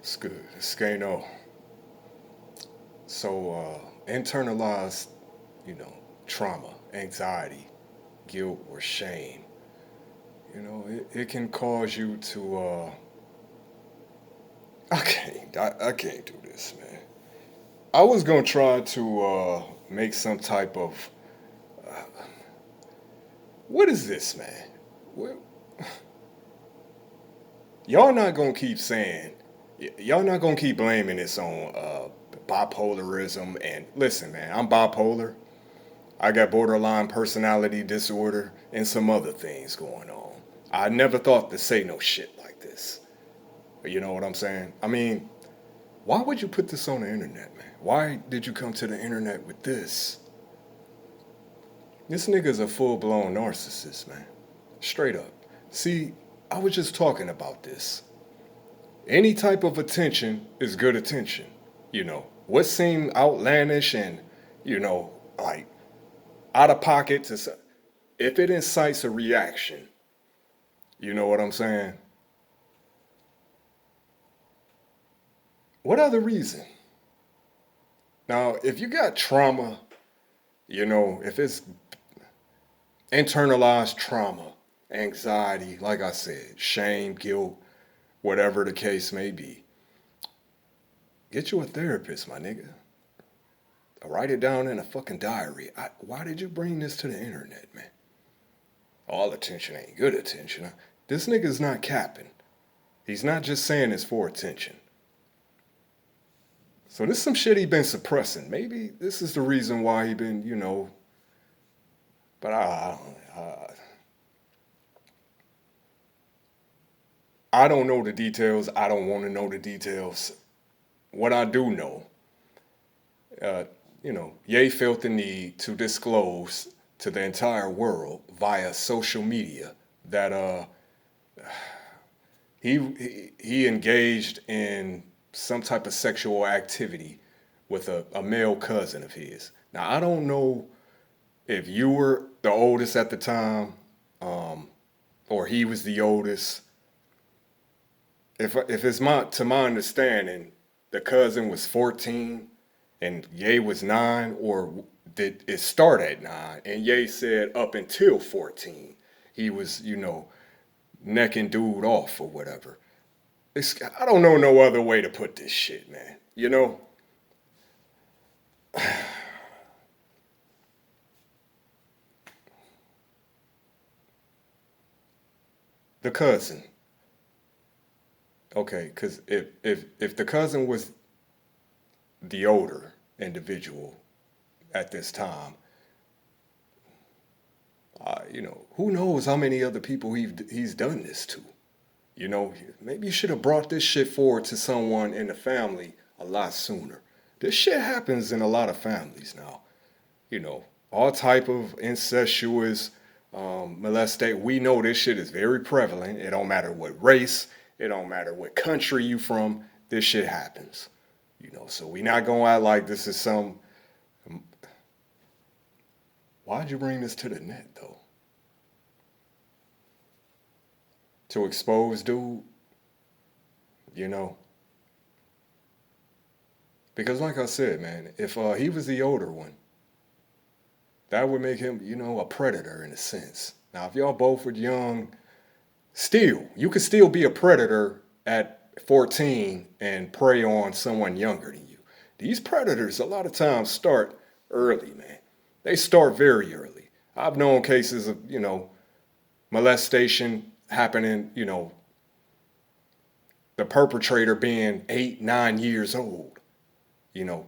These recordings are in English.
It's good. It's Skano. So, internalized, you know, trauma, anxiety, guilt, or shame, it can cause you to, I can't do this, man. I was going to try to make some type of, what is this, man? What, y'all not going to keep saying, y'all not going to keep blaming this on bipolarism. And listen, man, I'm bipolar. I got borderline personality disorder and some other things going on. I never thought to say no shit like this. You know what I'm saying? I mean, why would you put this on the internet, man? Why did you come to the internet with this? This nigga's a full blown narcissist, man. Straight up. See, I was just talking about this. Any type of attention is good attention. What seemed outlandish and, like out of pocket to if it incites a reaction, you know what I'm saying? What other reason? Now, if you got trauma, if it's internalized trauma, anxiety, like I said, shame, guilt, whatever the case may be, get you a therapist, my nigga. Write it down in a fucking diary. Why did you bring this to the internet, man? All attention ain't good attention. This nigga's not capping. He's not just saying it's for attention. So this is some shit he been suppressing. Maybe this is the reason why he been, but I don't know the details. I don't want to know the details. What I do know, uh, Ye felt the need to disclose to the entire world via social media that he engaged in some type of sexual activity with a male cousin of his. Now I don't know if you were the oldest at the time, um, or he was the oldest. If it's to my understanding, the cousin was 14 and Ye was 9, or did it start at 9? And Ye said up until 14, he was necking dude off or whatever. I don't know no other way to put this shit, man. The cousin. Okay, because if the cousin was the older individual at this time, who knows how many other people he's done this to. Maybe you should have brought this shit forward to someone in the family a lot sooner. This shit happens in a lot of families now. All type of incestuous molestation. We know this shit is very prevalent. It don't matter what race. It don't matter what country you from. This shit happens. So we not gonna act like this is some. Why'd you bring this to the net though? To expose dude, you know? Because like I said, man, if he was the older one, that would make him, a predator in a sense. Now, if y'all both were young, still, you could still be a predator at 14 and prey on someone younger than you. These predators a lot of times start early, man. They start very early. I've known cases of, molestation happening, the perpetrator being 8, 9 years old,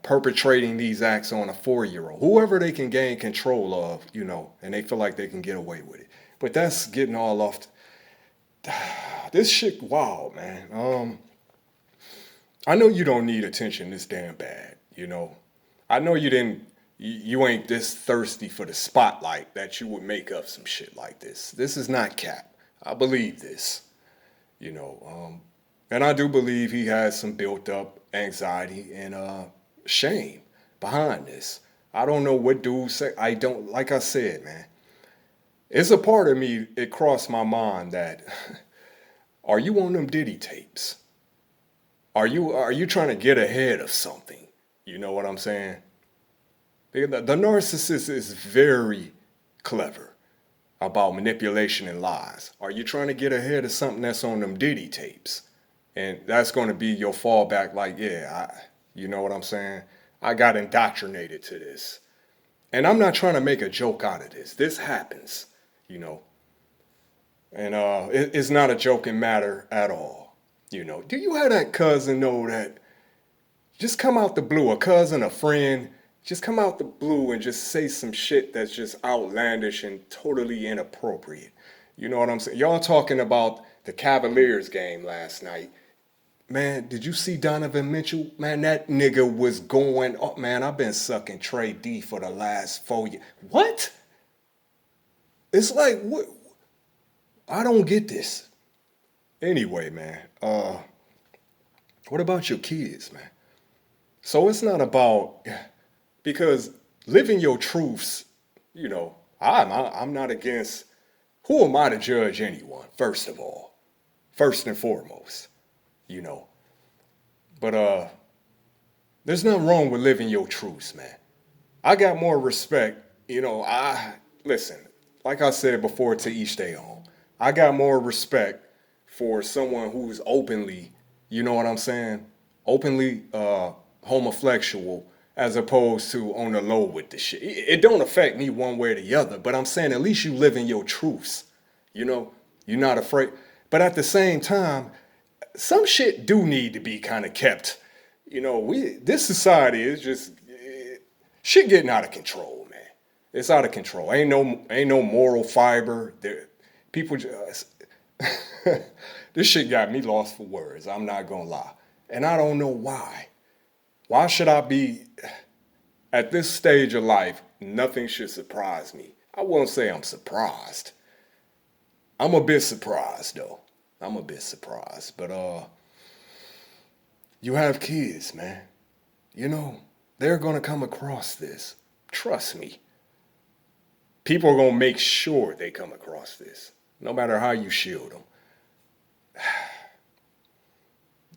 perpetrating these acts on a 4 year old, whoever they can gain control of, and they feel like they can get away with it. But that's getting all off. This shit, wow, man. I know you don't need attention this damn bad, I know you didn't. You ain't this thirsty for the spotlight that you would make up some shit like this. This is not cap. I believe this, you know. And I do believe he has some built up anxiety and shame behind this. I don't know what dude say. I don't, like I said, man. It's a part of me, it crossed my mind that are you on them Diddy tapes? Are you trying to get ahead of something? You know what I'm saying? The narcissist is very clever about manipulation and lies. Are you trying to get ahead of something that's on them Diddy tapes? And that's going to be your fallback, like, yeah, you know what I'm saying? I got indoctrinated to this. And I'm not trying to make a joke out of this. This happens, you know. And it's not a joking matter at all. You know, do you have that cousin know that just come out the blue, a cousin, a friend, just come out the blue and just say some shit that's just outlandish and totally inappropriate? You know what I'm saying? Y'all talking about the Cavaliers game last night. Man, did you see Donovan Mitchell? Man, that nigga was going up. Man, I've been sucking Trey D for the last 4 years. What? It's like, what? I don't get this. Anyway, man, what about your kids, man? So it's not about, because living your truths, you know, I'm not against, who am I to judge anyone, first of all, first and foremost, you know. But there's nothing wrong with living your truths, man. I got more respect, you know, listen, like I said before, to each their own. I got more respect for someone who's openly, you know what I'm saying, openly homosexual, as opposed to on the low with the shit. It don't affect me one way or the other, but I'm saying at least you live in your truths. You know, you're not afraid. But at the same time, some shit do need to be kind of kept. You know, this society is just shit getting out of control, man. It's out of control. Ain't no moral fiber. People just this shit got me lost for words. I'm not gonna lie, and I don't know why. Why should I be at this stage of life? Nothing should surprise me. I won't say I'm surprised. I'm a bit surprised though. I'm a bit surprised, but you have kids, man. You know, they're gonna come across this. Trust me. People are gonna make sure they come across this, no matter how you shield them.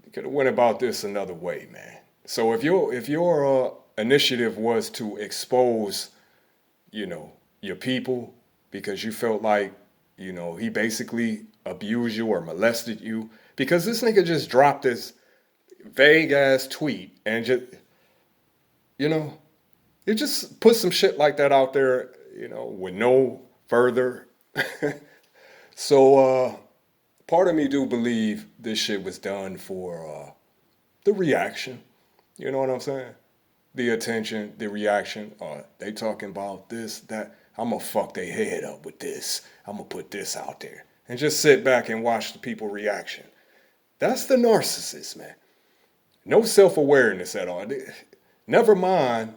You could have went about this another way, man. So if your initiative was to expose, you know, your people because you felt like, you know, he basically abused you or molested you, because this nigga just dropped this vague ass tweet and just, you know, it just put some shit like that out there, you know, with no further. So part of me do believe this shit was done for the reaction. You know what I'm saying? The attention, the reaction. They talking about this, that. I'm gonna fuck their head up with this. I'm gonna put this out there. And just sit back and watch the people reaction. That's the narcissist, man. No self-awareness at all. Never mind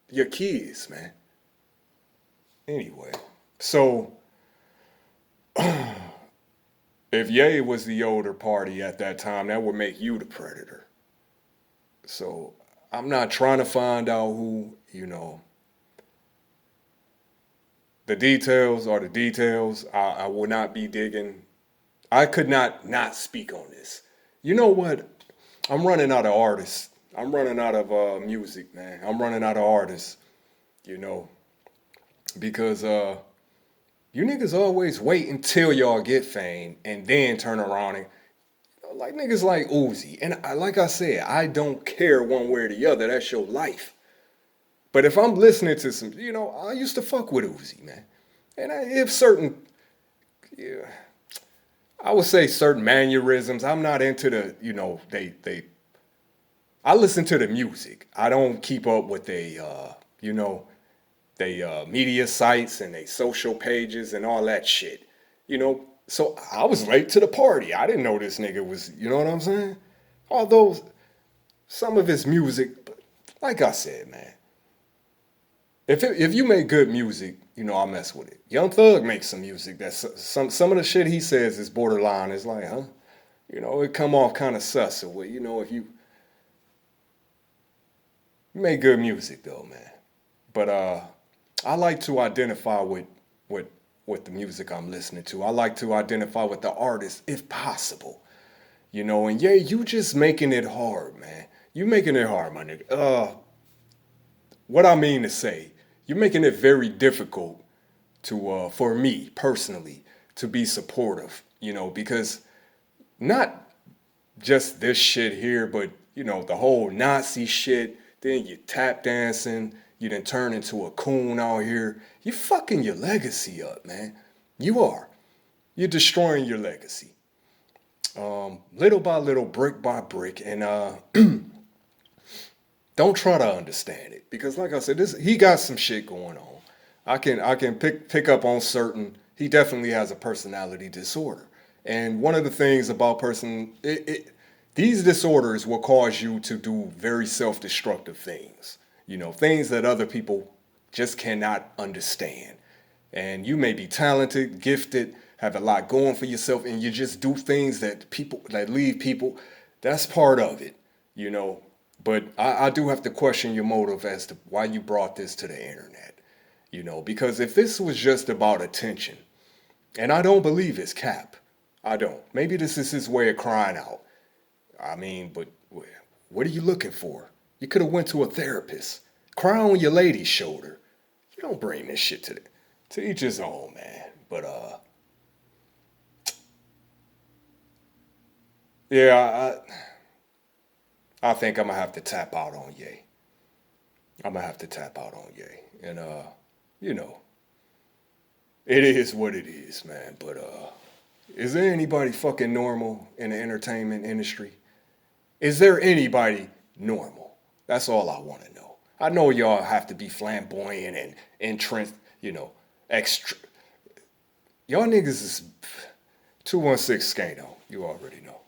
your kids, man. Anyway, so if Ye was the older party at that time, that would make you the predator. So I'm not trying to find out who, you know, the details are the details. I will not be digging. I could not speak on this. You know what? I'm running out of artists. I'm running out of music, man. I'm running out of artists, you know, because you niggas always wait until y'all get fame and then turn around and, like niggas like Uzi. And like I said, I don't care one way or the other. That's your life. But if I'm listening to some, you know, I used to fuck with Uzi, man. And if certain, yeah, I would say certain mannerisms, I'm not into the, you know, I listen to the music. I don't keep up with you know, they media sites and they social pages and all that shit. You know, so I was late to the party. I didn't know this nigga was, you know what I'm saying? Although some of his music, like I said, man, if you make good music, you know, I'll mess with it. Young Thug makes some music that's some of the shit he says is borderline. It's like, huh? You know, it come off kind of sus. Or, you know, if you make good music though, man. But I like to identify with the music I'm listening to. I like to identify with the artist if possible. And yeah, you just making it hard, man. You making it hard, my nigga. What I mean to say, you're making it very difficult to, for me personally, to be supportive, because not just this shit here, but the whole Nazi shit. Then you tap dancing. You then turn into a coon out here. You fucking your legacy up, man. You are. You're destroying your legacy, little by little, brick by brick, and don't try to understand it because, like I said, this he got some shit going on. I can pick up on certain. He definitely has a personality disorder, and one of the things about these disorders will cause you to do very self-destructive things. Things that other people just cannot understand. And you may be talented, gifted, have a lot going for yourself, and you just do things that leave people. That's part of it, you know. But I do have to question your motive as to why you brought this to the internet, because if this was just about attention, and I don't believe it's cap, I don't. Maybe this is his way of crying out. I mean, but what are you looking for? You could have went to a therapist. Cry on your lady's shoulder. You don't bring this shit to each his own, man. But yeah, I think I'm gonna have to tap out on Ye. I'm gonna have to tap out on Ye, and you know, it is what it is, man. But is there anybody fucking normal in the entertainment industry? Is there anybody normal? That's all I want to know. I know y'all have to be flamboyant and entrant, extra. Y'all niggas is 216 Skano. You already know.